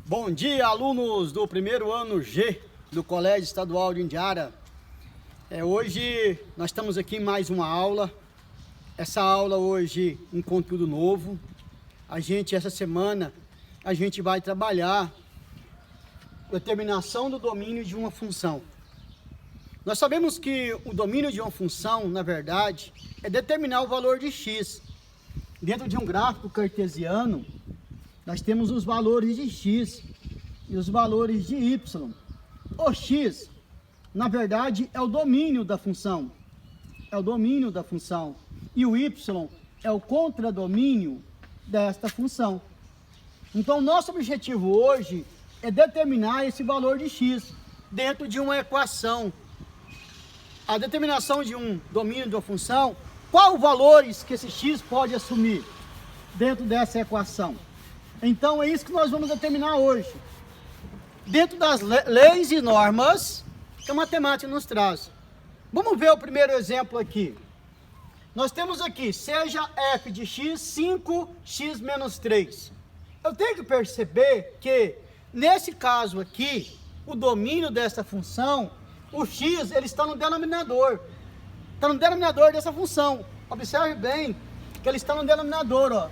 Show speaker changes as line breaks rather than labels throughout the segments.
Bom dia, alunos do primeiro ano G do Colégio Estadual de Indiara. Hoje nós estamos aqui em mais uma aula. Essa aula hoje, um conteúdo novo. Essa semana, a gente vai trabalhar determinação do domínio de uma função. Nós sabemos que o domínio de uma função, na verdade, é determinar o valor de x. Dentro de um gráfico cartesiano, nós temos os valores de x e os valores de y. O x, na verdade, é o domínio da função. É o domínio da função. E o y é o contradomínio desta função. Então, nosso objetivo hoje é determinar esse valor de x dentro de uma equação. A determinação de um domínio de uma função, quais valores que esse x pode assumir dentro dessa equação? Então, é isso que nós vamos determinar hoje. Dentro das leis e normas que a matemática nos traz. Vamos ver o primeiro exemplo aqui. Nós temos aqui, seja f de x 5x menos 3. Eu tenho que perceber que, nesse caso aqui, o domínio dessa função, o x, ele está no denominador. Está no denominador dessa função. Observe bem que ele está no denominador, ó.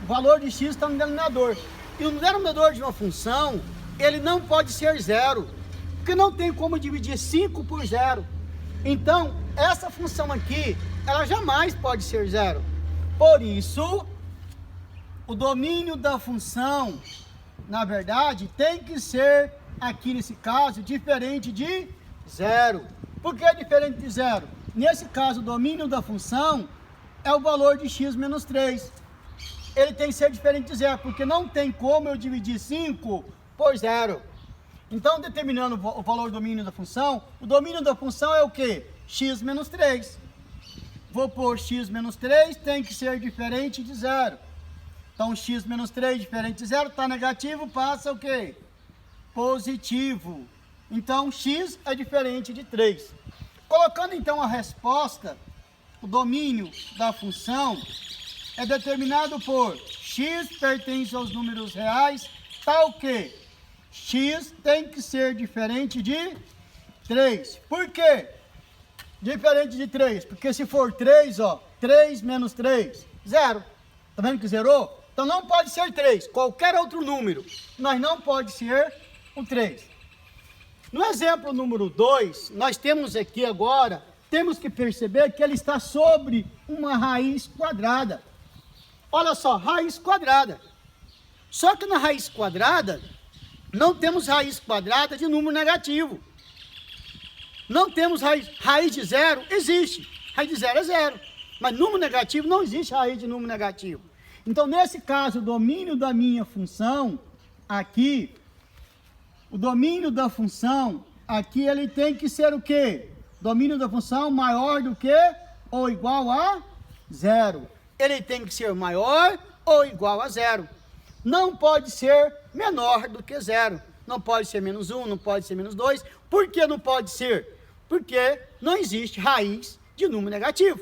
O valor de x está no denominador. E no denominador de uma função, ele não pode ser zero, porque não tem como dividir 5 por zero. Então, essa função aqui, ela jamais pode ser zero. Por isso, o domínio da função, na verdade, tem que ser, aqui nesse caso, diferente de zero. Por que é diferente de zero? Nesse caso, o domínio da função é o valor de x menos 3. Ele tem que ser diferente de zero, porque não tem como eu dividir 5 por zero. Então, determinando o valor do domínio da função, o domínio da função é o quê? X menos 3. Vou pôr x menos 3, tem que ser diferente de zero. Então, x menos 3 diferente de zero, está negativo, passa o quê? Positivo. Então, x é diferente de 3. Colocando, então, a resposta, o domínio da função é determinado por x pertence aos números reais, tal que x tem que ser diferente de 3. Por quê? Diferente de 3, porque se for 3, ó, 3 menos 3, zero. Tá vendo que zerou? Então não pode ser 3, qualquer outro número, mas não pode ser o 3. No exemplo número 2, nós temos aqui agora, temos que perceber que ele está sobre uma raiz quadrada. Olha só, raiz quadrada. Só que na raiz quadrada, não temos raiz quadrada de número negativo. Não temos raiz de zero, existe. Raiz de zero é zero. Mas número negativo, não existe raiz de número negativo. Então, nesse caso, o domínio da minha função, aqui, o domínio da função, aqui, ele tem que ser o quê? Domínio da função maior do que ou igual a zero. Ele tem que ser maior ou igual a zero. Não pode ser menor do que zero. Não pode ser menos 1, não pode ser menos 2. Por que não pode ser? Porque não existe raiz de número negativo.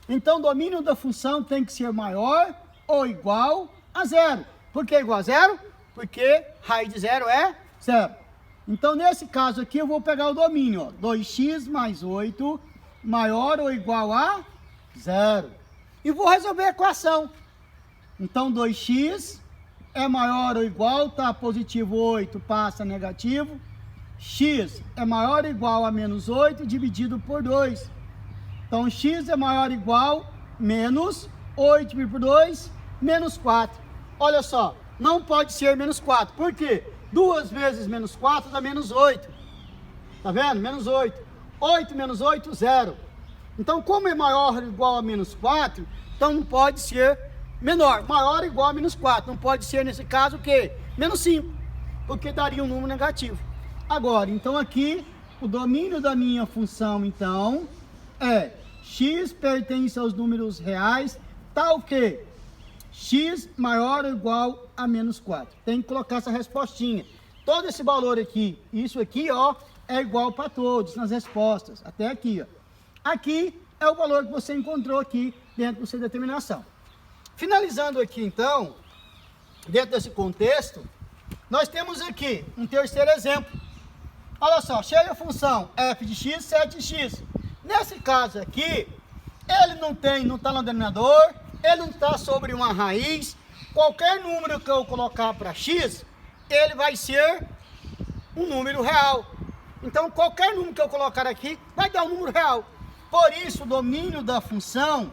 Então, o domínio da função tem que ser maior ou igual a zero. Por que igual a zero? Porque raiz de zero é zero. Então, nesse caso aqui, eu vou pegar o domínio, ó, 2x mais 8 maior ou igual a zero. E vou resolver a equação. Então, 2x é maior ou igual, tá positivo 8, passa negativo. X é maior ou igual a menos 8 dividido por 2. Então, x é maior ou igual a menos 8 dividido por 2, menos 4. Olha só, não pode ser menos 4. Por quê? 2 vezes menos 4 dá menos 8. Tá vendo? Menos 8. 8 menos 8, 0. Então, como é maior ou igual a menos 4, então não pode ser menor. Maior ou igual a menos 4. Não pode ser, nesse caso, o quê? Menos 5. Porque daria um número negativo. Agora, então aqui, o domínio da minha função, então, é x pertence aos números reais, tal que x maior ou igual a menos 4. Tem que colocar essa respostinha. Todo esse valor aqui, isso aqui, ó, é igual para todos nas respostas. Até aqui, ó. Aqui é o valor que você encontrou aqui dentro da sua determinação. Finalizando aqui, então, dentro desse contexto, nós temos aqui um terceiro exemplo. Olha só, chega a função f de x, 7x. Nesse caso aqui, ele não está no denominador, ele não está sobre uma raiz. Qualquer número que eu colocar para x, ele vai ser um número real. Então, qualquer número que eu colocar aqui, vai dar um número real. Por isso, o domínio da função,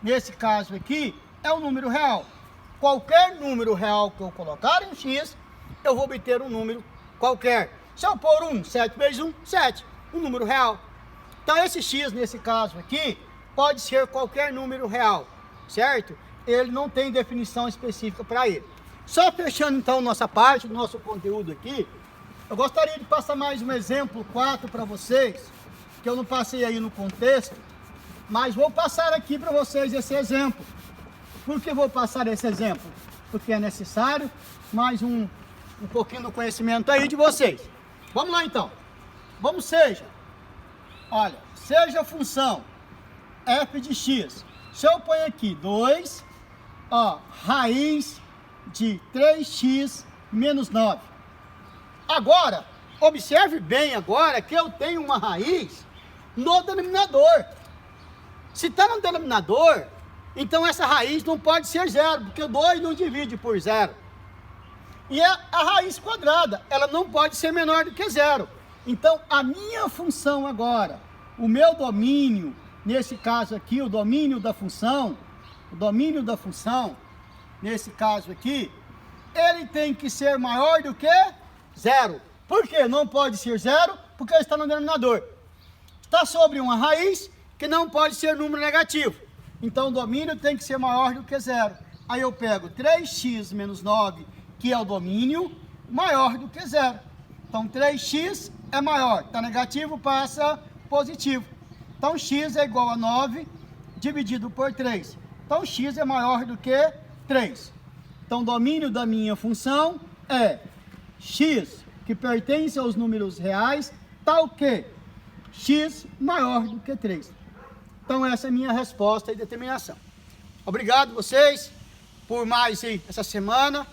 nesse caso aqui, é um número real. Qualquer número real que eu colocar em x, eu vou obter um número qualquer. Se eu pôr 1, 7 vezes 1, 7, um número real. Então, esse x, nesse caso aqui, pode ser qualquer número real, certo? Ele não tem definição específica para ele. Só fechando, então, nossa parte, o nosso conteúdo aqui, eu gostaria de passar mais um exemplo 4 para vocês, que eu não passei aí no contexto, mas vou passar aqui para vocês esse exemplo. Por que vou passar esse exemplo? Porque é necessário mais um pouquinho do conhecimento aí de vocês. Vamos lá então. Vamos seja a função f de x. Se eu ponho aqui 2, raiz de 3x menos 9. Agora, observe bem agora que eu tenho uma raiz no denominador. Se está no denominador, então essa raiz não pode ser zero, porque 2 não divide por zero. E a raiz quadrada, ela não pode ser menor do que zero. Então, a minha função agora, o meu domínio, nesse caso aqui, o domínio da função, nesse caso aqui, ele tem que ser maior do que zero. Por quê? Não pode ser zero, porque ele está no denominador. Está sobre uma raiz que não pode ser número negativo. Então, o domínio tem que ser maior do que zero. Aí eu pego 3x menos 9, que é o domínio, maior do que zero. Então, 3x é maior. Está negativo, passa positivo. Então, x é igual a 9 dividido por 3. Então, x é maior do que 3. Então, o domínio da minha função é x, que pertence aos números reais, tal que x maior do que 3. Então, essa é a minha resposta e determinação. Obrigado vocês por mais essa semana.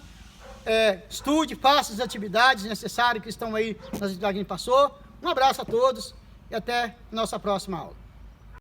Estude, faça as atividades necessárias que estão aí nas atividades que a gente passou. Um abraço a todos e até a nossa próxima aula.